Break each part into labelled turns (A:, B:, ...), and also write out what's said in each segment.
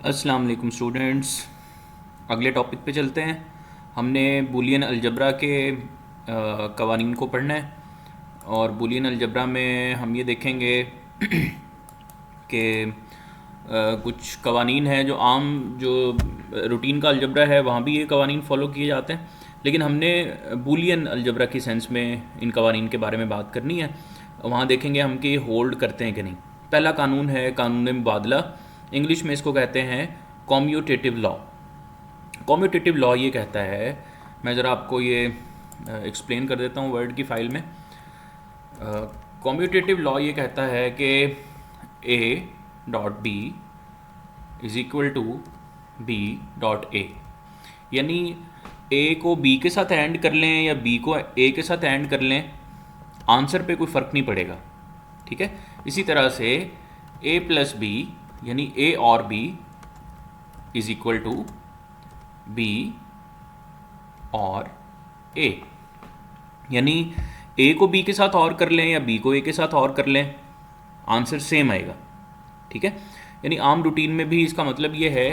A: अस्सलाम वालेकुम स्टूडेंट्स। अगले टॉपिक पे चलते हैं। हमने बूलियन अलजब्रा के कवानीन को पढ़ना है और बूलियन अलजब्रा में हम ये देखेंगे कि कुछ कवानीन हैं जो आम जो रूटीन का अलजब्रा है वहाँ भी ये कवानीन फॉलो किए जाते हैं, लेकिन हमने बूलियन अलजब्रा की सेंस में इन कवानीन के बारे में बात करनी है। वहाँ देखेंगे हम कि होल्ड करते हैं कि नहीं। पहला कानून है कानून मुबादला, इंग्लिश में इसको कहते हैं कॉम्यूटेटिव लॉ। कॉम्यूटेटिव लॉ ये कहता है, मैं ज़रा आपको ये एक्सप्लेन कर देता हूँ वर्ड की फ़ाइल में। कॉम्यूटेटिव लॉ ये कहता है कि A dot B is equal to B dot A, यानी ए को बी के साथ एंड कर लें या बी को ए के साथ एंड कर लें, आंसर पे कोई फ़र्क नहीं पड़ेगा। ठीक है। इसी तरह से ए प्लस बी यानी ए और B is equal to B और ए, यानी ए को बी के साथ और कर लें या बी को ए के साथ और कर लें, आंसर सेम आएगा। ठीक है। यानी आम रूटीन में भी इसका मतलब ये है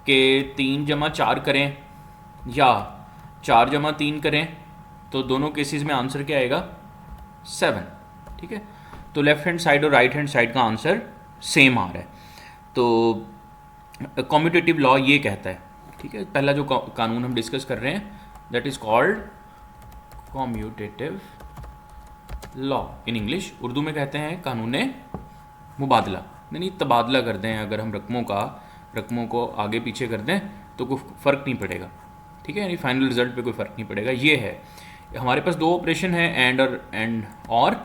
A: कि 3 × 4 करें या 4 × 3 करें तो दोनों केसेस में आंसर क्या आएगा, 7। ठीक है। तो लेफ्ट हैंड साइड और राइट हैंड साइड का आंसर सेम आ रहा है। तो कॉम्यूटेटिव लॉ ये कहता है। ठीक है। पहला जो कानून हम डिस्कस कर रहे हैं that is called commutative law. In English, Urdu में कहते हैं कानून मुबादला, यानी तबादला कर दें अगर हम रकमों को आगे पीछे कर दें तो कोई फ़र्क नहीं पड़ेगा। ठीक है। यानी फाइनल रिजल्ट पे कोई फ़र्क नहीं पड़ेगा। ये है, हमारे पास दो ऑपरेशन है, एंड और।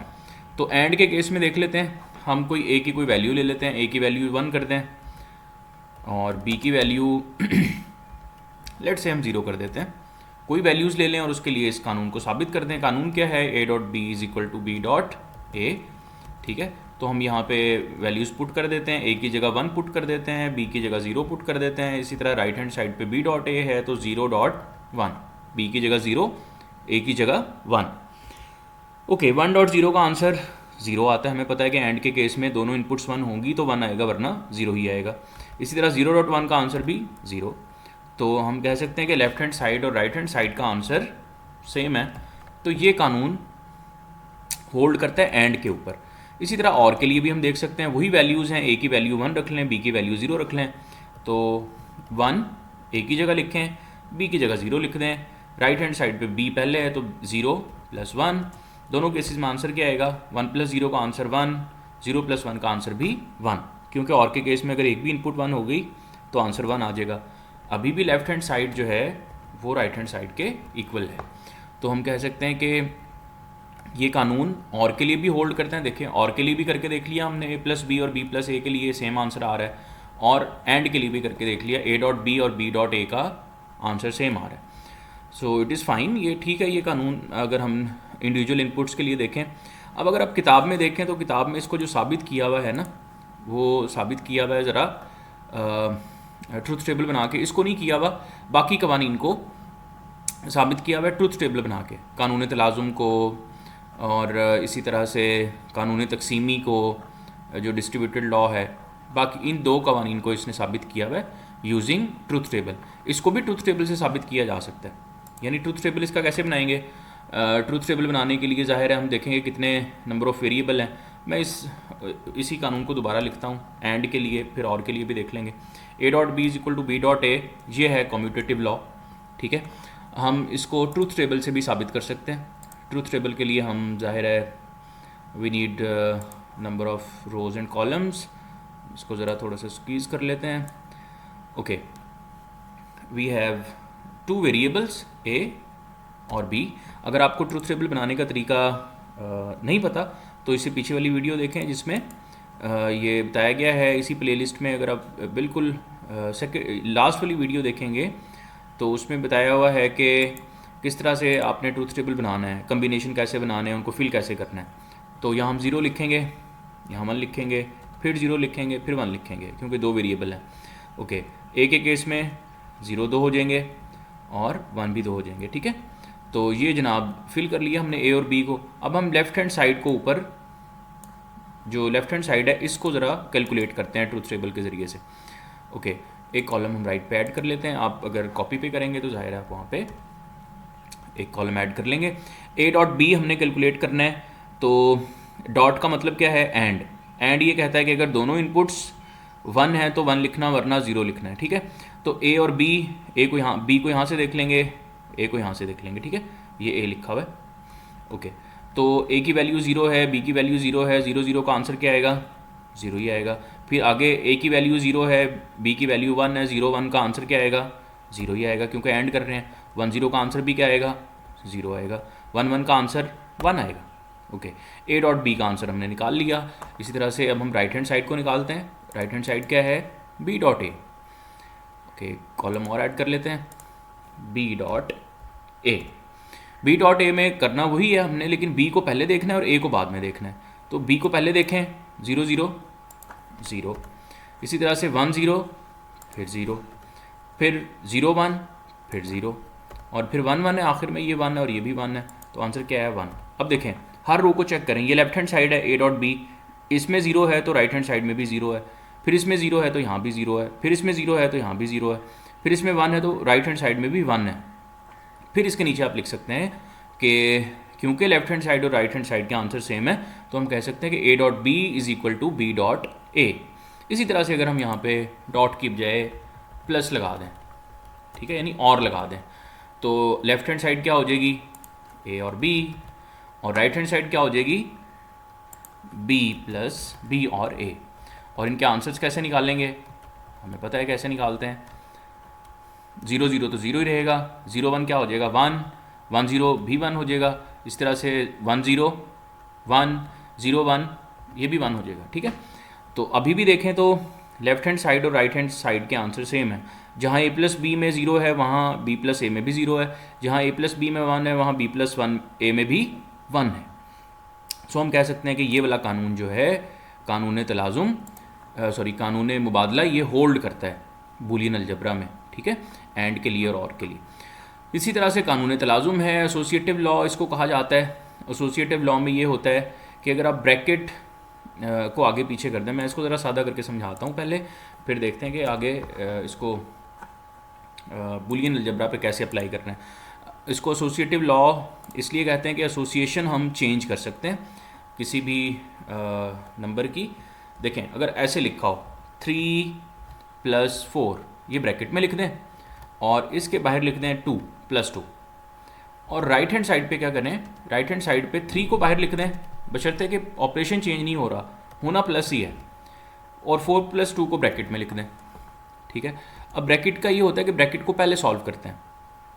A: तो एंड के केस में देख लेते हैं, हम कोई ए की कोई वैल्यू ले लेते हैं, ए की वैल्यू 1 कर दें और बी की वैल्यू लेट से हम 0 कर देते हैं। कोई वैल्यूज़ ले लें और उसके लिए इस कानून को साबित कर दें। कानून क्या है, A dot B is equal to B dot A. ठीक है। तो हम यहाँ पे वैल्यूज़ पुट कर देते हैं, ए की जगह 1 पुट कर देते हैं, बी की जगह 0 पुट कर देते हैं। इसी तरह राइट हैंड साइड पे बी डॉट ए है तो 0.1, बी की जगह 0, ए की जगह 1। ओके, 1.0 का आंसर 0 आता है। हमें पता है कि एंड के केस में दोनों इनपुट्स 1 होंगी तो 1 आएगा, वरना 0 ही आएगा। इसी तरह 0.1 का आंसर भी 0। तो हम कह सकते हैं कि लेफ्ट हैंड साइड और राइट हैंड साइड का आंसर सेम है। तो ये कानून होल्ड करता है एंड के ऊपर। इसी तरह और के लिए भी हम देख सकते हैं, वही वैल्यूज़ हैं, ए की वैल्यू 1 रख लें, बी की वैल्यू 0 रख लें। तो 1 ए की जगह लिखें, बी की जगह 0 लिख दें। राइट हैंड साइड पे बी पहले है तो 0 + 1, दोनों केसेस में आंसर क्या आएगा, 1 + 0 का आंसर 1, 0 + 1 का आंसर भी 1, क्योंकि और के केस में अगर एक भी इनपुट 1 हो गई तो आंसर 1 आ जाएगा। अभी भी लेफ्ट हैंड साइड जो है वो राइट हैंड साइड के इक्वल है। तो हम कह सकते हैं कि ये कानून और के लिए भी होल्ड करते हैं। देखें, और के लिए भी करके देख लिया हमने, ए प्लस बी और बी प्लस ए के लिए सेम आंसर आ रहा है, और एंड के लिए भी करके देख लिया, ए डॉट बी और बी डॉट ए का आंसर सेम आ रहा है। सो इट इज़ फाइन, ये ठीक है ये कानून अगर हम इंडिविजुअल इनपुट्स के लिए देखें। अब अगर आप किताब में देखें तो किताब में इसको जो साबित किया हुआ है ना, वो साबित किया हुआ है ज़रा ट्रुथ टेबल बना के, इसको नहीं किया हुआ, बाकी कवानीन को साबित किया हुआ है ट्रुथ टेबल बना के, कानून तलाज़ुम को और इसी तरह से कानून तकसीमी को, जो डिस्ट्रीब्यूटेड लॉ है, बाकी इन दो कवानीन को इसने साबित किया हुआ है यूजिंग ट्रुथ टेबल। इसको भी ट्रुथ टेबल से साबित किया जा सकता है। यानी ट्रुथ टेबल इसका कैसे बनाएंगे, ट्रुथ टेबल बनाने के लिए ज़ाहिर है हम देखेंगे कितने नंबर ऑफ़ वेरिएबल हैं। मैं इसी कानून को दोबारा लिखता हूँ एंड के लिए, फिर और के लिए भी देख लेंगे। A dot B is equal to B dot A, ये है कॉम्यूटेटिव लॉ। ठीक है। हम इसको ट्रुथ टेबल से भी साबित कर सकते हैं। ट्रुथ टेबल के लिए हम ज़ाहिर है we need number of rows and columns. इसको ज़रा थोड़ा सा स्क्वीज़ कर लेते हैं। Okay, we have 2 variables A और बी। अगर आपको ट्रुथ टेबल बनाने का तरीका नहीं पता तो इससे पीछे वाली वीडियो देखें जिसमें ये बताया गया है। इसी प्लेलिस्ट में अगर आप बिल्कुल लास्ट वाली वीडियो देखेंगे तो उसमें बताया हुआ है कि किस तरह से आपने ट्रुथ टेबल बनाना है, कम्बिनेशन कैसे बनाने हैं, उनको फिल कैसे करना है। तो यहाँ हम 0 लिखेंगे, यहाँ 1 लिखेंगे, फिर 0 लिखेंगे, फिर 1 लिखेंगे, क्योंकि 2 वेरिएबल हैं। ओके, ए के केस में 0 2 हो जाएंगे और 1 भी 2 हो जाएंगे। ठीक है। तो ये जनाब फिल कर लिया हमने ए और बी को। अब हम लेफ़्ट हैंड साइड को ऊपर, जो लेफ़्ट हैंड साइड है इसको ज़रा कैलकुलेट करते हैं ट्रुथ टेबल के ज़रिए से। ओके, एक कॉलम हम राइट पे ऐड कर लेते हैं। आप अगर कॉपी पे करेंगे तो जाहिर है आप वहाँ पे एक कॉलम ऐड कर लेंगे। ए डॉट बी हमने कैलकुलेट करना है, तो डॉट का मतलब क्या है, एंड ये कहता है कि अगर दोनों इनपुट्स 1 है तो 1 लिखना, वरना 0 लिखना है। ठीक है, तो ए और बी, ए को यहाँ, बी को यहाँ से देख लेंगे, ए को यहाँ से देख लेंगे। ठीक है, ये ए लिखा हुआ है। ओके, तो ए की वैल्यू 0 है, बी की वैल्यू 0 है, 0 0 का आंसर क्या आएगा, 0 ही आएगा। फिर आगे ए की वैल्यू 0 है, बी की वैल्यू 1 है, 0 1 का आंसर क्या आएगा, 0 ही आएगा, क्योंकि एंड कर रहे हैं। 1 0 का आंसर भी क्या आएगा, 0 आएगा। 1 1 का आंसर 1 आएगा। ओके, ए डॉट बी का आंसर हमने निकाल लिया। इसी तरह से अब हम राइट हैंड साइड को निकालते हैं। राइट हैंड साइड क्या है, B dot A. Okay, column और ऐड कर लेते हैं, B dot A. B dot A में करना वही है हमने, लेकिन बी को पहले देखना है और ए को बाद में देखना है। तो बी को पहले देखें, 0 0 0। इसी तरह से 1 0, फिर 0, फिर 0 1, फिर 0, और फिर 1 1 है आखिर में, ये 1 है और ये भी 1 है, तो आंसर क्या है, 1। अब देखें, हर रो को चेक करें। ये लेफ्ट हैंड साइड है ए डॉट बी, इसमें 0 है तो राइट हैंड साइड में भी 0 है, फिर इसमें 0 है तो यहाँ भी 0 है, फिर इसमें 0 है तो यहाँ भी 0 है, फिर इसमें 1 है तो राइट हैंड साइड में भी 1 है। फिर इसके नीचे आप लिख सकते हैं कि क्योंकि लेफ्ट हैंड साइड और राइट हैंड साइड के आंसर सेम है, तो हम कह सकते हैं कि A dot B is equal to B dot A. इसी तरह से अगर हम यहाँ पे डॉट की बजाय प्लस लगा दें, ठीक है, यानी और लगा दें, तो लेफ्ट हैंड साइड क्या हो जाएगी, ए और बी, और राइट हैंड साइड क्या हो जाएगी, बी प्लस बी और ए। और इनके आंसर्स कैसे निकालेंगे, हमें पता है कैसे निकालते हैं। 0 0 तो 0 ही रहेगा, 0 1 क्या हो जाएगा, 1 1 0 भी 1 हो जाएगा। इस तरह से 1 0 1 0 1 ये भी 1 हो जाएगा। ठीक है, तो अभी भी देखें तो लेफ्ट हैंड साइड और राइट हैंड साइड के आंसर सेम है। जहाँ ए प्लस बी में 0 है वहाँ बी प्लस ए में भी 0 है, जहाँ ए प्लस बी में 1 है वहाँ बी प्लस 1 ए में भी 1 है। सो हम कह सकते हैं कि ये वाला कानून जो है, कानून तलाज़ुम, कानून मुबादला, ये होल्ड करता है बूलियन अलजबरा में। ठीक है, एंड के लिए और के लिए। इसी तरह से कानून तलाज़ुम है, एसोसिएटिव लॉ इसको कहा जाता है। एसोसिएटिव लॉ में ये होता है कि अगर आप ब्रैकेट को आगे पीछे कर दें, मैं इसको ज़रा सादा करके समझाता हूँ पहले, फिर देखते हैं कि आगे इसको बूलियन अलजबरा पे कैसे अप्लाई करना है। इसको एसोसिएटिव लॉ इसलिए कहते हैं कि एसोसिएशन हम चेंज कर सकते हैं किसी भी नंबर की। देखें, अगर ऐसे लिखा हो 3 + 4, ये ब्रैकेट में लिख दें और इसके बाहर लिख दें 2 + 2, और राइट हैंड साइड पे क्या करें, राइट हैंड साइड पे 3 को बाहर लिख दें, बशर्ते कि ऑपरेशन चेंज नहीं हो रहा, होना प्लस ही है, और 4 + 2 को ब्रैकेट में लिख दें। ठीक है, अब ब्रैकेट का ये होता है कि ब्रैकेट को पहले सॉल्व करते हैं,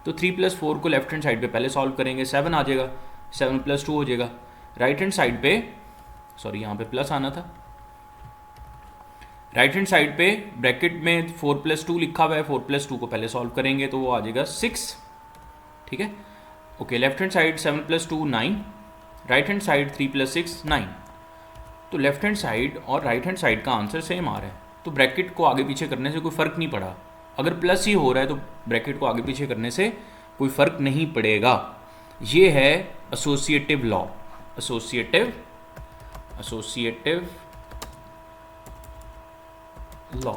A: तो 3 + 4 को लेफ्ट हैंड साइड पे पहले सॉल्व करेंगे, 7 आ जाएगा, 7 + 2 हो जाएगा। राइट हैंड साइड पे, सॉरी यहाँ पे प्लस आना था, राइट हैंड साइड पे ब्रैकेट में 4 + 2 लिखा हुआ है, 4 + 2 को पहले सॉल्व करेंगे तो वो आ जाएगा 6। ठीक है, okay, left hand side 7 + 2 9, right hand side 3 + 6 9। तो लेफ्ट हैंड साइड और राइट हैंड साइड का आंसर सेम आ रहा है, तो ब्रैकेट को आगे पीछे करने से कोई फ़र्क नहीं पड़ा। अगर प्लस ही हो रहा है तो ब्रैकेट को आगे पीछे करने से कोई फ़र्क नहीं पड़ेगा। ये है एसोसिएटिव लॉ, एसोसिएटिव लॉ।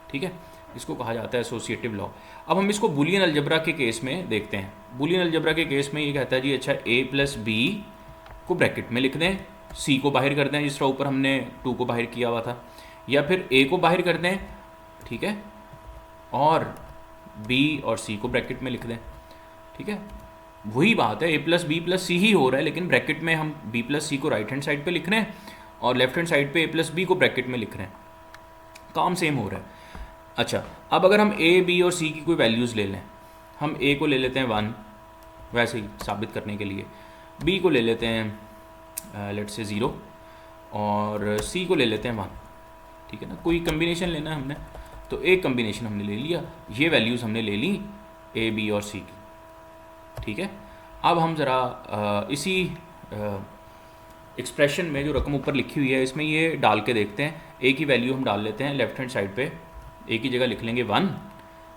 A: ठीक है, इसको कहा जाता है एसोसिएटिव लॉ। अब हम इसको बूलियन अलजबरा के केस में देखते हैं। बूलियन अलजबरा के केस में ये कहता है जी, अच्छा a + b को ब्रैकेट में लिख दें, c को बाहर कर दें, जिस तरह ऊपर हमने 2 को बाहर किया हुआ था, या फिर a को बाहर कर दें, ठीक है, और b और c को ब्रैकेट में लिख दें। ठीक है, वही बात है, a + b + c ही हो रहा है, लेकिन ब्रैकेट में हम b + c को राइट हैंड साइड पे लिख रहे हैं और लेफ्ट हैंड साइड पे a + b को ब्रैकेट में लिख रहे हैं, काम सेम हो रहा है। अच्छा, अब अगर हम a, b और c की कोई वैल्यूज़ ले लें, हम a को ले लेते हैं 1 वैसे ही साबित करने के लिए, b को ले लेते हैं लेट्स से 0, और c को ले लेते हैं 1। ठीक है ना, कोई कम्बिनेशन लेना है हमने, तो एक कम्बिनेशन हमने ले लिया, ये वैल्यूज़ हमने ले ली a, b और c की। ठीक है, अब हम ज़रा इसी एक्सप्रेशन में जो रकम ऊपर लिखी हुई है इसमें ये डाल के देखते हैं। a की वैल्यू हम डाल लेते हैं लेफ्ट हैंड साइड पे, a की जगह लिख लेंगे 1,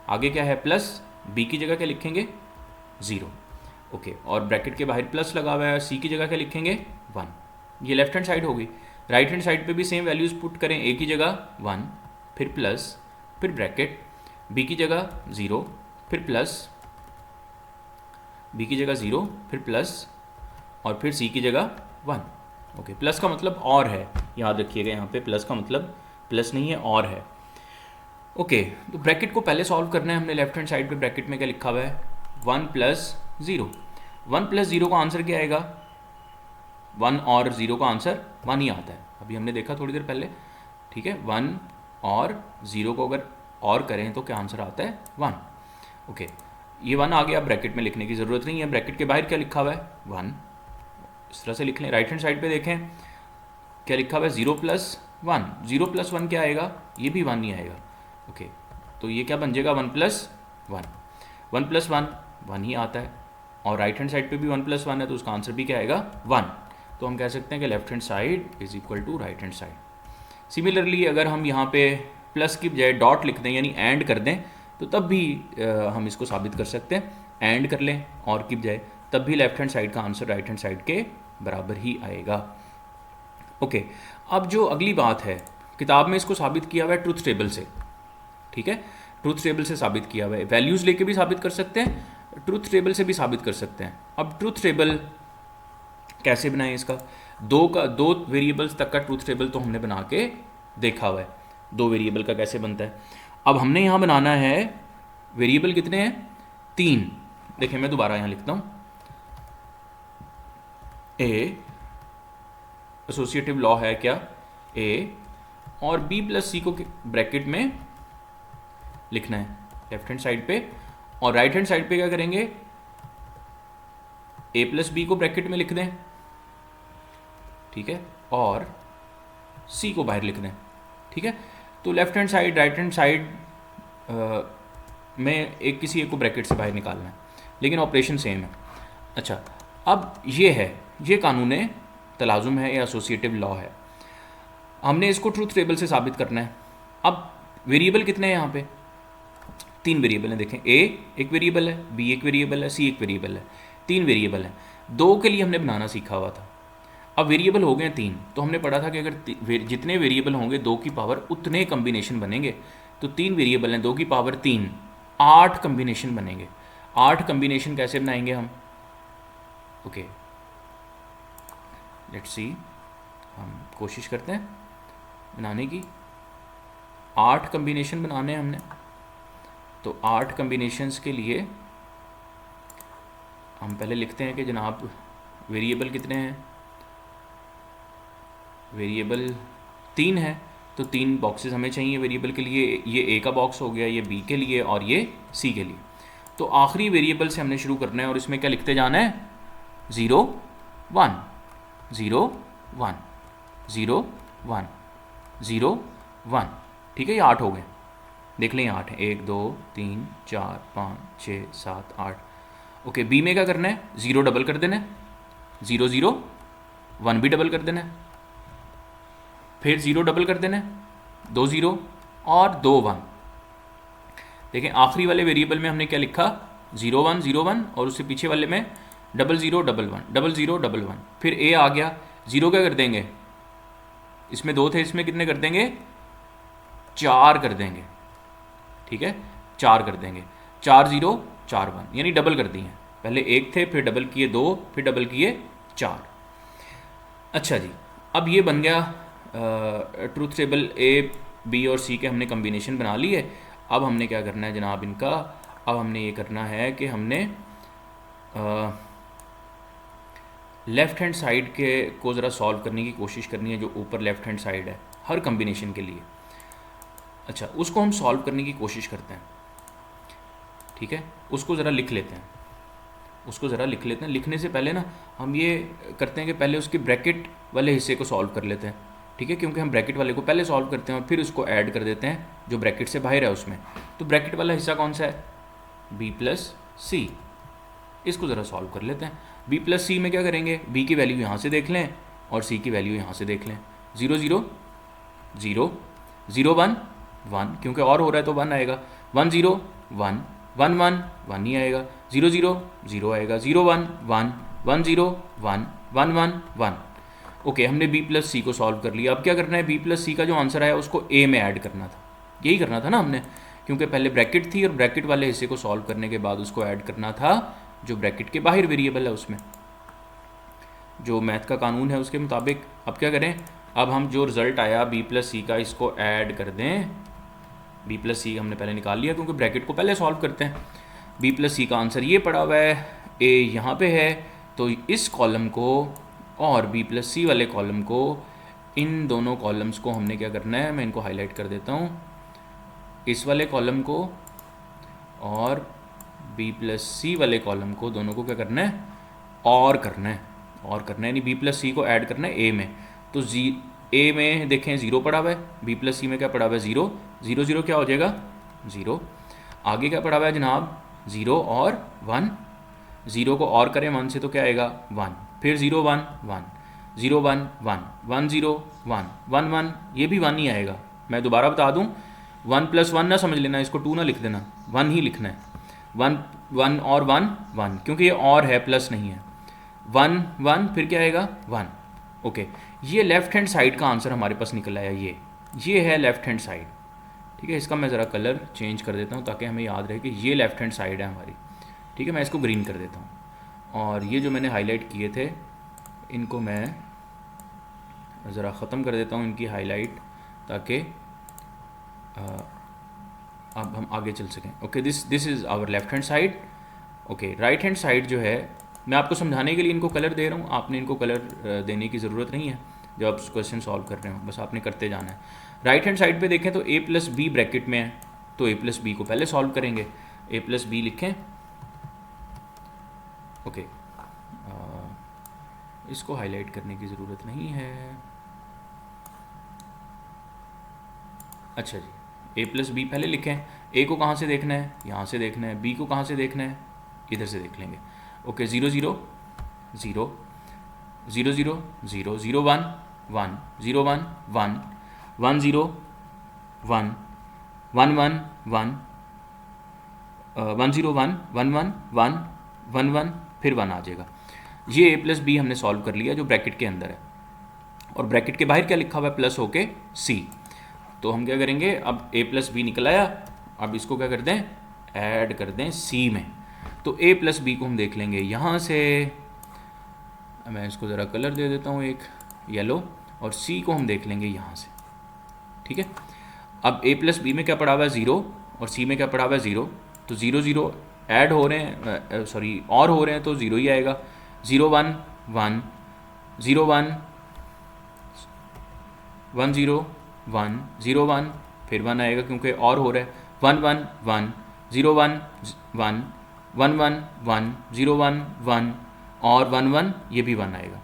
A: आगे क्या है प्लस, b की जगह क्या लिखेंगे 0। ओके, और ब्रैकेट के बाहर प्लस लगा हुआ है, c की जगह क्या लिखेंगे 1। ये लेफ्ट हैंड साइड होगी। राइट हैंड साइड पे भी सेम वैल्यूज़ पुट करें, a की जगह 1, फिर प्लस, फिर ब्रैकेट, b की जगह 0, फिर प्लस, b की जगह 0, फिर प्लस, और फिर c की जगह 1। ओके, प्लस का मतलब और है, याद रखिएगा यहाँ पे प्लस का मतलब प्लस नहीं है और है। ओके, तो ब्रैकेट को पहले सॉल्व करना है हमने। लेफ्ट हैंड साइड पे ब्रैकेट में क्या लिखा हुआ है, 1 + 0। 1 + 0 का आंसर क्या आएगा, 1 और 0 का आंसर 1 ही आता है, अभी हमने देखा थोड़ी देर पहले। ठीक है, 1 और 0 को अगर और करें तो क्या आंसर आता है, 1। ओके, ये 1 आ गया, ब्रैकेट में लिखने की ज़रूरत नहीं है। ब्रैकेट के बाहर क्या लिखा हुआ है, 1, इस तरह से लिख लें। राइट हैंड साइड पे देखें क्या लिखा हुआ है, 0 + 1। 0 + 1 क्या आएगा, ये भी 1 ही आएगा। ओके, तो ये क्या बन जाएगा, 1 + 1। 1 + 1 1 ही आता है, और राइट हैंड साइड पे भी 1 + 1 है, तो उसका आंसर भी क्या आएगा, 1। तो हम कह सकते हैं कि left hand side is equal to right hand side. Similarly अगर हम यहाँ पे प्लस की बजाय डॉट लिख दें यानी एंड कर दें, तो तब भी हम इसको साबित कर सकते हैं। एंड कर लें और की बजाय, तब भी लेफ्ट हैंड साइड का आंसर राइट हैंड साइड के बराबर ही आएगा। ओके, अब जो अगली बात है, किताब में इसको साबित किया हुआ है ट्रुथ टेबल से। ठीक है, ट्रुथ टेबल से साबित किया हुआ है, वैल्यूज़ लेके भी साबित कर सकते हैं, ट्रुथ टेबल से भी साबित कर सकते हैं। अब ट्रुथ टेबल कैसे बनाएं इसका, दो वेरिएबल्स तक का ट्रुथ टेबल तो हमने बना के देखा हुआ है, 2 वेरिएबल का कैसे बनता है। अब हमने यहाँ बनाना है, वेरिएबल कितने हैं, 3। देखिए मैं दोबारा यहाँ लिखता हूँ, ए एसोसिएटिव लॉ है क्या, ए, और b + c को ब्रैकेट में लिखना है लेफ्ट हैंड साइड पे, और राइट हैंड साइड पे क्या करेंगे, a + b को ब्रैकेट में लिख दें। ठीक है, और c को बाहर लिख दें। ठीक है, तो left hand side right hand side में किसी एक को ब्रैकेट से बाहर निकालना है, लेकिन ऑपरेशन सेम है। अच्छा, अब ये है, ये कानून तलाजुम है या एसोसिएटिव लॉ है, हमने इसको ट्रूथ टेबल से साबित करना है। अब वेरिएबल कितने हैं यहाँ पे, 3 वेरिएबल हैं। देखें, a एक वेरिएबल है, b एक वेरिएबल है, c एक वेरिएबल है, 3 वेरिएबल हैं। 2 के लिए हमने बनाना सीखा हुआ था, अब वेरिएबल हो गए 3। तो हमने पढ़ा था कि अगर जितने वेरिएबल होंगे 2 की पावर उतने कम्बिनेशन बनेंगे। तो 3 वेरिएबल हैं, 2 की पावर 3, 8 कम्बिनेशन बनेंगे। 8 कम्बिनेशन कैसे बनाएंगे हम, ओके लेट्स सी, हम कोशिश करते हैं बनाने की। 8 कम्बिनेशन बनाने हैं हमने, तो 8 कम्बिनेशंस के लिए हम पहले लिखते हैं कि जनाब वेरिएबल कितने हैं, वेरिएबल 3 है, तो 3 बॉक्सेस हमें चाहिए वेरिएबल के लिए। ये a का बॉक्स हो गया, ये b के लिए, और ये c के लिए। तो आखिरी वेरिएबल से हमने शुरू करना है, और इसमें क्या लिखते जाना है, 0 1 0 1 0 1 0 1। ठीक है, ये 8 हो गए, देख लें ये 8 है, 1 2 3 4 5 6 7 8। ओके, बी में क्या करना है, 0 डबल कर देना है, 0 0 1 भी डबल कर देना है, फिर 0 डबल कर देना है, 2 0 और 2 1। देखें आखिरी वाले वेरिएबल में हमने क्या लिखा, 0 1 0 1, और उससे पीछे वाले में 0 0 1 1 0 0 1 1। फिर a आ गया, 0 क्या कर देंगे, इसमें 2 थे, इसमें कितने कर देंगे, 4 कर देंगे। ठीक है, 4 कर देंगे, 4 0 4 1, यानी डबल कर दिए। पहले 1 थे, फिर डबल किए 2, फिर डबल किए 4। अच्छा जी, अब ये बन गया ट्रूथ टेबल, ए बी और सी के हमने कम्बिनेशन बना ली है। अब हमने क्या करना है जनाब इनका, अब हमने ये करना है कि हमने लेफ़्ट हैंड साइड के को ज़रा सॉल्व करने की कोशिश करनी है, जो ऊपर लेफ़्ट हैंड साइड है हर कम्बिनेशन के लिए। अच्छा, उसको हम सॉल्व करने की कोशिश करते हैं। ठीक है, उसको ज़रा लिख लेते हैं, उसको ज़रा लिख लेते हैं। लिखने से पहले ना हम ये करते हैं कि पहले उसके ब्रैकेट वाले हिस्से को सॉल्व कर लेते हैं। ठीक है, क्योंकि हम ब्रैकेट वाले को पहले सॉल्व करते हैं और फिर उसको ऐड कर देते हैं जो ब्रैकेट से बाहर है उसमें। तो ब्रैकेट वाला हिस्सा कौन सा है, b + c। इसको ज़रा सॉल्व कर लेते हैं। b + c में क्या करेंगे, b की वैल्यू यहाँ से देख लें और c की वैल्यू यहाँ से देख लें। 0 0 0 0 1 1, क्योंकि और हो रहा है तो 1 आएगा। 1 0 1 1 1 1 नहीं आएगा। 0 0 0 आएगा। 0 1 1 1 0 1 1 1 1। ओके, हमने b + c को सॉल्व कर लिया। अब क्या करना है, b + c का जो आंसर आया उसको a में ऐड करना था। यही करना था ना हमने, क्योंकि पहले ब्रैकेट थी और ब्रैकेट वाले हिस्से को सॉल्व करने के बाद उसको ऐड करना था जो ब्रैकेट के बाहर वेरिएबल है उसमें, जो मैथ का कानून है उसके मुताबिक। अब क्या करें, अब हम जो रिज़ल्ट आया b प्लस सी का इसको ऐड कर दें। b प्लस सी हमने पहले निकाल लिया क्योंकि ब्रैकेट को पहले सॉल्व करते हैं। b प्लस सी का आंसर ये पड़ा हुआ है, a यहाँ पे है, तो इस कॉलम को और b प्लस सी वाले कॉलम को, इन दोनों कॉलम्स को हमने क्या करना है, मैं इनको हाईलाइट कर देता हूँ, इस वाले कॉलम को और b प्लस सी वाले कॉलम को, दोनों को क्या करना है, और करना है, और करना है, यानी b प्लस सी को ऐड करना है a में। तो a में देखें 0 पड़ा हुआ है, b प्लस सी में क्या पड़ा हुआ है 0, 0 0 क्या हो जाएगा 0, आगे क्या पड़ा हुआ है जनाब 0 और 1, 0 को और करें 1 से तो क्या आएगा 1, फिर 0 1 1, 0 1 1, 1 0 1 1 1, ये भी 1 ही आएगा। मैं दोबारा बता दूं, 1 प्लस 1 ना समझ लेना, इसको 2 ना लिख देना, 1 ही लिखना है। 1 1 और 1 1, क्योंकि ये और है प्लस नहीं है, 1 1 फिर क्या आएगा 1। ओके, ये लेफ़्ट हैंड साइड का आंसर हमारे पास निकल आया, ये है लेफ़्ट हैंड साइड। ठीक है, इसका मैं ज़रा कलर चेंज कर देता हूँ ताकि हमें याद रहे कि ये लेफ़्ट हैंड साइड है हमारी। ठीक है, मैं इसको ग्रीन कर देता हूँ, और ये जो मैंने हाईलाइट किए थे इनको मैं ज़रा ख़त्म कर देता हूँ इनकी हाईलाइट, ताकि अब हम आगे चल सकें। Okay, this is our left hand side. Okay, right hand side जो है, मैं आपको समझाने के लिए इनको कलर दे रहा हूँ, आपने इनको कलर देने की ज़रूरत नहीं है जब आप क्वेश्चन सॉल्व कर रहे हो, बस आपने करते जाना है। राइट हैंड साइड पे देखें तो a प्लस बी ब्रैकेट में है, तो a प्लस बी को पहले सॉल्व करेंगे, a प्लस बी लिखें। ओके, इसको हाईलाइट करने की ज़रूरत नहीं है। अच्छा जी, a प्लस बी पहले लिखें। a को कहाँ से देखना है, यहाँ से देखना है, b को कहाँ से देखना है, इधर से देख लेंगे। ओके, 0 0 0 0 0 0 0 1 1 0 1 1 1 0 1 1 1 1 1 0 1 1 1 1 1 1, फिर 1 आ जाएगा। ये a प्लस बी हमने सॉल्व कर लिया जो ब्रैकेट के अंदर है, और ब्रैकेट के बाहर क्या लिखा हुआ है, प्लस होके c। तो हम क्या करेंगे, अब a प्लस बी निकल आया, अब इसको क्या कर दें, ऐड कर दें c में। तो a प्लस बी को हम देख लेंगे यहाँ से, मैं इसको ज़रा कलर दे देता हूँ एक येलो, और c को हम देख लेंगे यहाँ से। ठीक है, अब a प्लस बी में क्या पड़ा हुआ है 0 और c में क्या पड़ा हुआ है 0, तो 0 0 ऐड हो रहे हैं, सॉरी और हो रहे हैं, तो 0 ही आएगा। 0 1 1 0 1 1 0 1 0 1, फिर 1 आएगा क्योंकि और हो रहा है। 1 1 1 0 1 1 1 1 1 0 1 1 और 1 1, ये भी 1 आएगा।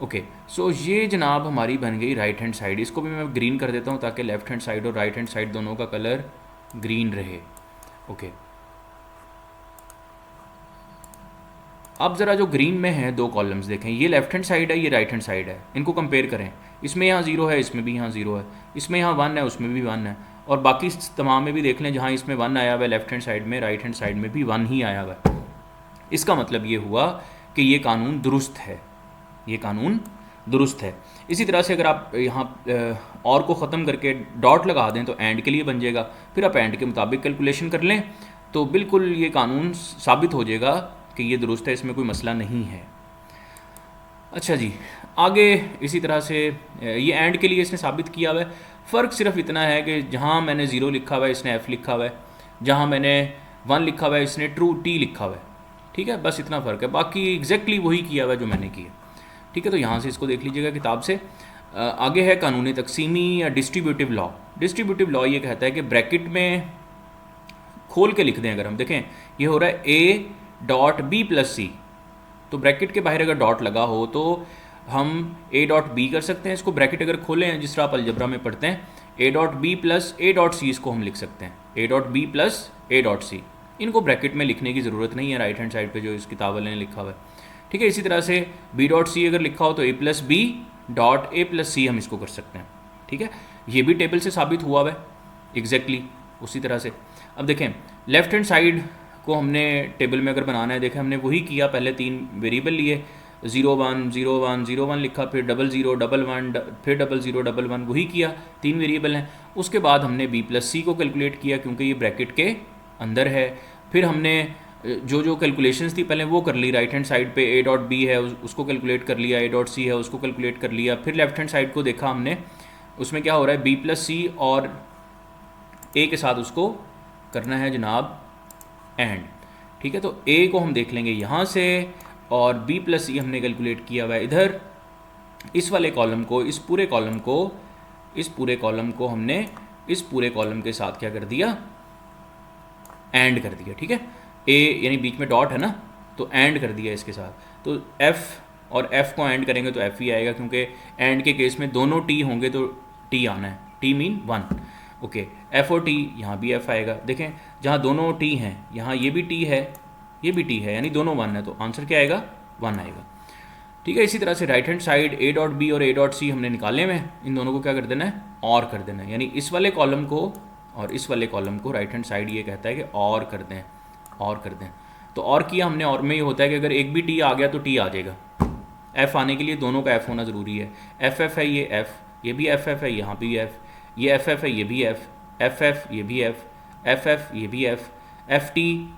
A: ओके, सो ये जनाब हमारी बन गई राइट हैंड साइड। इसको भी मैं ग्रीन कर देता हूँ ताकि लेफ़्ट हैंड साइड और राइट हैंड साइड दोनों का कलर ग्रीन रहे। ओके, अब ज़रा जो ग्रीन में है दो कॉलम्स देखें, ये लेफ़्ट हैंड साइड है, ये राइट हैंड साइड है, इनको कंपेयर करें। इसमें यहाँ 0 है, इसमें भी यहाँ 0 है, इसमें यहाँ 1 है, उसमें भी 1 है, और बाकी तमाम में भी देख लें, जहाँ इसमें 1 आया हुआ है लेफ़्ट हैंड साइड में, राइट हैंड साइड में भी 1 ही आया हुआ है। इसका मतलब ये हुआ कि ये कानून दुरुस्त है, ये कानून दुरुस्त है। इसी तरह से अगर आप यहाँ और को ख़त्म करके डॉट लगा दें तो एंड के लिए बन जाएगा, फिर आप एंड के मुताबिक कैलकुलेशन कर लें तो बिल्कुल ये कानून साबित हो जाएगा कि ये दुरुस्त है, इसमें कोई मसला नहीं है। अच्छा जी, आगे इसी तरह से ये एंड के लिए इसने साबित किया हुआ है। फ़र्क सिर्फ इतना है कि जहाँ मैंने 0 लिखा हुआ है इसने f लिखा हुआ है, जहाँ मैंने 1 लिखा हुआ है इसने ट्रू t लिखा हुआ है। ठीक है, बस इतना फ़र्क है, बाकी एग्जैक्टली वही किया हुआ है जो मैंने किया। ठीक है, तो यहाँ से इसको देख लीजिएगा किताब से। आगे है कानून तकसीमी या डिस्ट्रीब्यूटिव लॉ। डिस्ट्रीब्यूटिव लॉ ये कहता है कि ब्रैकेट में खोल के लिख दें, अगर हम देखें ये हो रहा है a डॉट बी प्लस सी, तो ब्रैकेट के बाहर अगर डॉट लगा हो तो हम a डॉट बी कर सकते हैं, इसको ब्रैकेट अगर खोलें जिस तरह आप अलजबरा में पढ़ते हैं, a dot B plus a dot C, इसको हम लिख सकते हैं a dot B plus a dot C. इनको ब्रैकेट में लिखने की ज़रूरत नहीं है राइट हैंड साइड पे जो इस किताब वाले ने लिखा हुआ है। ठीक है, इसी तरह से b डॉट सी अगर लिखा हो तो a plus B dot a plus C हम इसको कर सकते हैं। ठीक है, ये भी टेबल से साबित हुआ हुआ है एग्जैक्टली उसी तरह से। अब देखें लेफ़्ट हैंड साइड को हमने टेबल में अगर बनाना है, देखें हमने वही किया, पहले 3 वेरिएबल लिए, 0 1 0 1 0 1 लिखा, फिर 00 11 फिर 00 11, वही किया, 3 वेरिएबल हैं। उसके बाद हमने b प्लस सी को कैलकुलेट किया क्योंकि ये ब्रैकेट के अंदर है। फिर हमने जो जो कैलकुलेशंस थी पहले वो कर ली, राइट हैंड साइड पे a डॉट बी है उसको कैलकुलेट कर लिया, a डॉट सी है उसको कैलकुलेट कर लिया। फिर लेफ्ट हैंड साइड को देखा हमने, उसमें क्या हो रहा है, b प्लस सी और a के साथ उसको करना है जनाब एंड। ठीक है, तो a को हम देख लेंगे यहाँ से, और b प्लस सी हमने कैलकुलेट किया हुआ है इधर। इस वाले कॉलम को, इस पूरे कॉलम को हमने इस पूरे कॉलम के साथ क्या कर दिया, एंड कर दिया। ठीक है, a यानी बीच में डॉट है ना, तो एंड कर दिया इसके साथ। तो f और f को एंड करेंगे तो f ही आएगा, क्योंकि एंड के केस में दोनों t होंगे तो t आना है, t मीन 1। ओके, f और t, यहाँ भी f आएगा। देखें जहाँ दोनों t हैं, यहाँ ये भी t है, ये भी t है, यानी दोनों 1 है, तो आंसर क्या आएगा, 1 आएगा। ठीक है, इसी तरह से right hand side a dot B और a डॉट सी हमने निकाले में, इन दोनों को क्या कर देना है, और कर देना है, यानी इस वाले कॉलम को और इस वाले कॉलम को राइट हैंड साइड ये कहता है कि और कर दें, और कर दें। तो और किया हमने, और में ये होता है कि अगर एक भी टी आ गया तो टी आ जाएगा। एफ़ आने के लिए दोनों का एफ़ होना ज़रूरी है। एफ एफ है ये एफ़, ये भी एफ एफ है, यहाँ भी एफ़, ये एफ एफ है, ये भी एफ एफ ये भी एफ़ एफ ये भी F T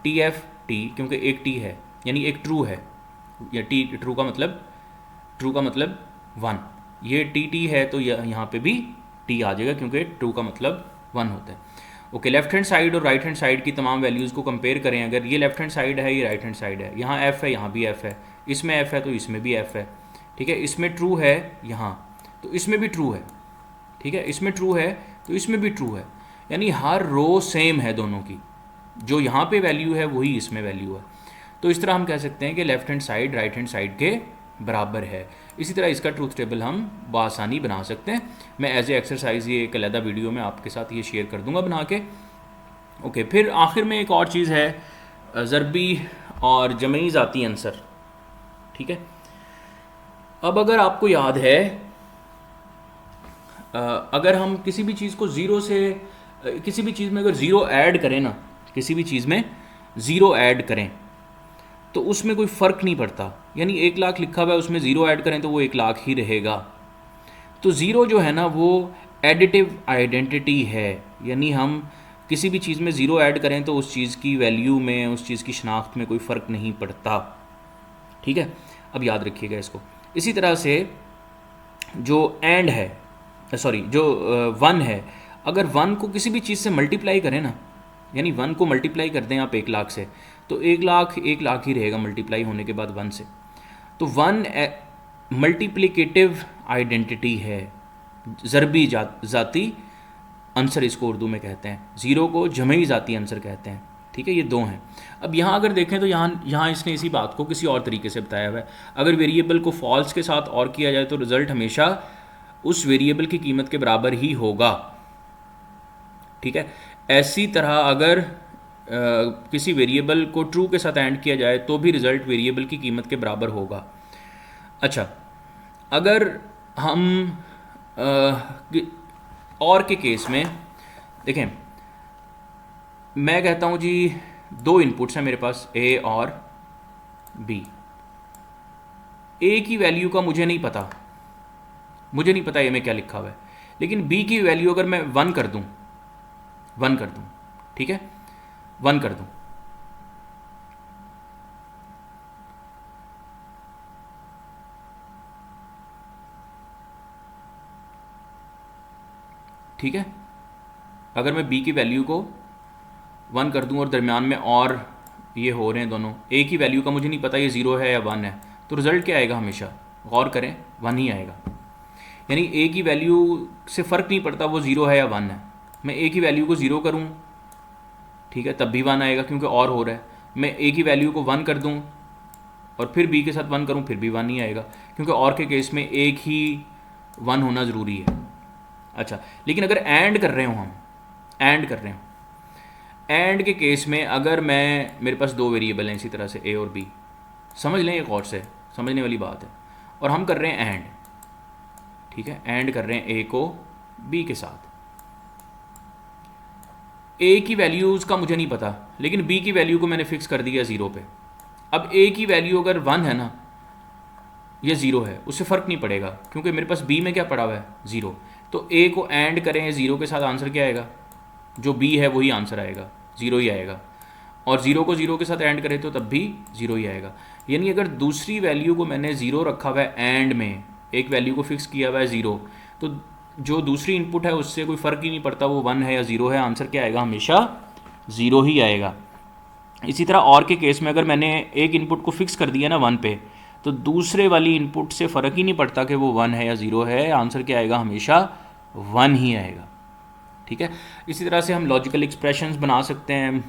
A: T F T, क्योंकि एक टी है यानी एक ट्रू है, या टी ट्रू का मतलब 1, ये टी है तो यहाँ पे भी टी आ जाएगा क्योंकि ट्रू का मतलब 1 होता है। ओके, लेफ्ट हैंड साइड और राइट हैंड साइड की तमाम वैल्यूज़ को कंपेयर करें, अगर ये लेफ्ट हैंड साइड है, ये राइट हैंड साइड है, यहाँ एफ़ है, यहाँ भी एफ़ है, इसमें एफ़ है तो इसमें भी एफ़ है। ठीक है, इसमें ट्रू है यहाँ तो इसमें भी ट्रू है। ठीक है, इसमें ट्रू है तो इसमें भी ट्रू है, यानी हर रो सेम है दोनों की, जो यहाँ पे वैल्यू है वही इसमें वैल्यू है। तो इस तरह हम कह सकते हैं कि left hand side right hand side के बराबर है। इसी तरह इसका ट्रूथ टेबल हम बआसानी बना सकते हैं। मैं एज ए एक्सरसाइज ये एक अलहदा वीडियो में आपके साथ ये शेयर कर दूंगा बना के। ओके, फिर आखिर में एक और चीज़ है, ज़रबी और जमई ज़ाती अंसर। ठीक है, अब अगर आपको याद है, अगर हम किसी भी चीज़ को ज़ीरो से, किसी भी चीज़ में अगर ज़ीरो ऐड करें ना, किसी भी चीज़ में ज़ीरो ऐड करें तो उसमें कोई फ़र्क नहीं पड़ता, यानी 1 लाख लिखा हुआ है उसमें ज़ीरो ऐड करें तो वो 1 लाख ही रहेगा। तो ज़ीरो जो है ना वो एडिटिव आइडेंटिटी है, यानी हम किसी भी चीज़ में ज़ीरो ऐड करें तो उस चीज़ की वैल्यू में, उस चीज़ की शनाख्त में कोई फ़र्क नहीं पड़ता। ठीक है, अब याद रखिएगा इसको। इसी तरह से जो एंड है, सॉरी जो 1 है, अगर 1 को किसी भी चीज़ से मल्टीप्लाई करें ना, यानी 1 को मल्टीप्लाई कर दें आप 1 लाख से, तो 1 लाख ही रहेगा मल्टीप्लाई होने के बाद 1 से। तो 1 मल्टीप्लिकेटिव आइडेंटिटी है, ज़रबी ज़ाती अंसर इसको उर्दू में कहते हैं, ज़ीरो को जमई ज़ाती अंसर कहते हैं। ठीक है, ये 2 हैं। अब यहाँ अगर देखें तो यहाँ इसने इसी बात को किसी और तरीके से बताया हुआ है। अगर वेरिएबल को फॉल्स के साथ और किया जाए तो रिज़ल्ट हमेशा उस वेरिएबल की कीमत के बराबर ही होगा। ठीक है, ऐसी तरह अगर किसी वेरिएबल को ट्रू के साथ एंड किया जाए तो भी रिज़ल्ट वेरिएबल की कीमत के बराबर होगा। अच्छा, अगर हम और के केस में देखें, मैं कहता हूँ जी 2 इनपुट्स हैं मेरे पास, ए और बी। ए की वैल्यू का मुझे नहीं पता ए में क्या लिखा हुआ है, लेकिन बी की वैल्यू अगर मैं 1 कर दूँ, ठीक है, 1 कर दूँ, ठीक है, अगर मैं b की वैल्यू को 1 कर दूं और दरमियान में और ये हो रहे हैं दोनों, a की वैल्यू का मुझे नहीं पता ये 0 है या 1 है, तो रिज़ल्ट क्या आएगा, हमेशा गौर करें 1 ही आएगा। यानी a की वैल्यू से फ़र्क नहीं पड़ता वो 0 है या 1 है। मैं a की वैल्यू को 0 करूं, ठीक है, तब भी 1 आएगा क्योंकि और हो रहा है। मैं a की वैल्यू को 1 कर दूं और फिर b के साथ 1 करूं, फिर भी 1 ही आएगा, क्योंकि और के केस में एक ही 1 होना ज़रूरी है। अच्छा, लेकिन अगर एंड कर रहे हो, हम एंड कर रहे हो, एंड के केस में अगर मेरे पास 2 वेरिएबल हैं इसी तरह से a और b, समझ लें, एक और से समझने वाली बात है, और हम कर रहे हैं एंड, ठीक है, एंड कर रहे हैं a को b के साथ। a की वैल्यूज़ का मुझे नहीं पता, लेकिन b की वैल्यू को मैंने फिक्स कर दिया 0 पे। अब a की वैल्यू अगर 1 है ना, या ज़ीरो है, उससे फ़र्क नहीं पड़ेगा, क्योंकि मेरे पास बी में क्या पड़ा हुआ है, ज़ीरो। तो ए को एंड करें ज़ीरो के साथ, आंसर क्या आएगा, जो बी है वही आंसर आएगा, ज़ीरो ही आएगा। और ज़ीरो को ज़ीरो के साथ ऐड करें तो तब भी ज़ीरो ही आएगा। यानी अगर दूसरी वैल्यू को मैंने ज़ीरो रखा हुआ है एंड में, एक वैल्यू को फिक्स किया हुआ है ज़ीरो, तो जो दूसरी इनपुट है उससे कोई फ़र्क ही नहीं पड़ता वो वन है या ज़ीरो है, आंसर क्या आएगा, हमेशा ज़ीरो ही आएगा। इसी तरह और के केस में अगर मैंने एक इनपुट को फिक्स कर दिया ना वन पे, तो दूसरे वाली इनपुट से फ़र्क ही नहीं पड़ता कि वो वन है या ज़ीरो है, आंसर क्या आएगा, हमेशा वन ही आएगा। ठीक है। इसी तरह से हम लॉजिकल एक्सप्रेशंस बना सकते हैं।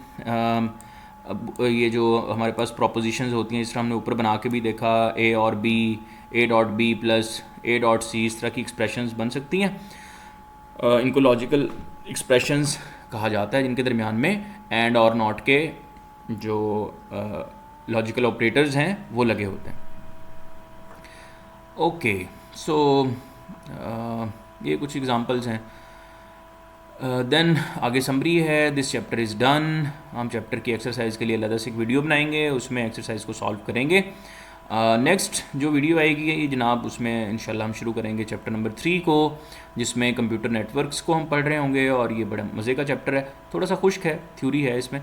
A: अब ये जो हमारे पास प्रोपोजिशंस होती हैं, इस तरह हमने ऊपर बना के भी देखा, ए और B, A dot B plus A dot C, इस तरह की एक्सप्रेशंस बन सकती हैं। इनको लॉजिकल एक्सप्रेशंस कहा जाता है, जिनके दरमियान में एंड और नॉट के जो लॉजिकल ऑपरेटर्स हैं वो लगे होते हैं। ओके, सो ये कुछ एग्जांपल्स हैं। देन आगे समरी है, दिस चैप्टर इज़ डन। हम चैप्टर की एक्सरसाइज के लिए अलग से एक वीडियो बनाएंगे, उसमें एक्सरसाइज को सॉल्व करेंगे। नेक्स्ट जो वीडियो आएगी जनाब, उसमें इंशाल्लाह हम शुरू करेंगे चैप्टर नंबर 3 को, जिसमें कंप्यूटर नेटवर्क्स को हम पढ़ रहे होंगे। और ये बड़ा मज़े का चैप्टर है, थोड़ा सा खुश्क है, थ्योरी है इसमें,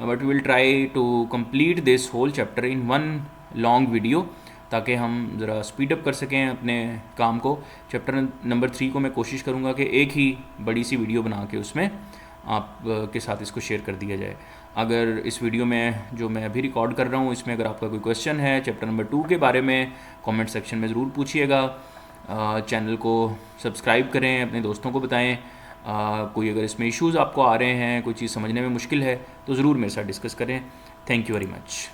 A: but we will try to complete this whole chapter in one long video, ताकि हम ज़रा स्पीड अप कर सकें अपने काम को। चैप्टर नंबर 3 को मैं कोशिश करूँगा कि एक ही बड़ी सी वीडियो बना के उसमें आप के साथ इसको शेयर कर दिया जाए। अगर इस वीडियो में जो मैं अभी रिकॉर्ड कर रहा हूँ, इसमें अगर आपका कोई क्वेश्चन है चैप्टर नंबर 2 के बारे में, कमेंट सेक्शन में ज़रूर पूछिएगा। चैनल को सब्सक्राइब करें, अपने दोस्तों को बताएं। कोई अगर इसमें इश्यूज़ आपको आ रहे हैं, कोई चीज़ समझने में मुश्किल है, तो ज़रूर मेरे साथ डिस्कस करें। Thank you very much.